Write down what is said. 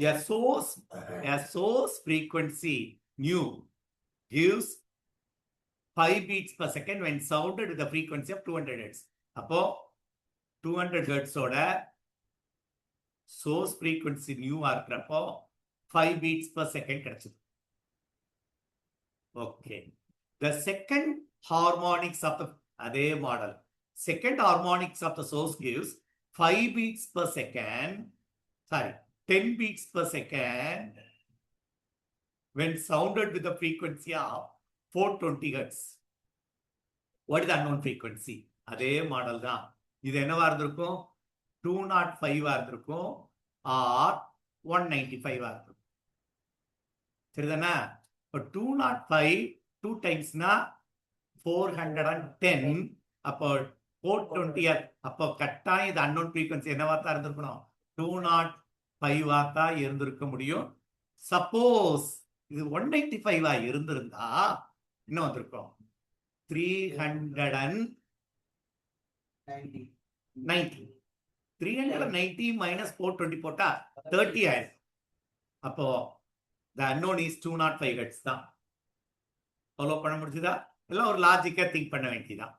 a source frequency nu gives 5 beats per second when sounded with the frequency of 200 hertz. அப்போ 200 hertz ஓட source frequency nu இருக்கிறப்போ 5 beats per second கிடைச்சது. Okay. The second harmonics of the அதே model. Second harmonics of the source gives 5 beats per second. Sorry, 10 beats per second when sounded with the frequency of 420 hertz. What is the unknown frequency? அதே model தான். இது என்னவா இருந்திருக்கும்? 205 இருந்திருக்கும் or 195 இருந்திருக்கும். சரிதானே? இப்போ 205 2 டைம்ஸ்னா 410. அப்போ 420 அப்போ கட்டாயம் இது அன்னோன் ஃப்ரீக்வன்சி என்னவா தான் இருந்திருக்கணும்? 205 தான் இருந்திருக்க முடியும். சப்போஸ் இது 195 இருந்திருந்தா என்ன வந்திருக்கும்? 390. 390 minus 420 போட்டா 30 ஆயிடும். அப்போ the unknown is 205 hertz தான். ஃபாலோ பண்ண முடிஞ்சுதா? எல்லாம் ஒரு லாஜிக்கா திங்க் பண்ண வேண்டியதான்.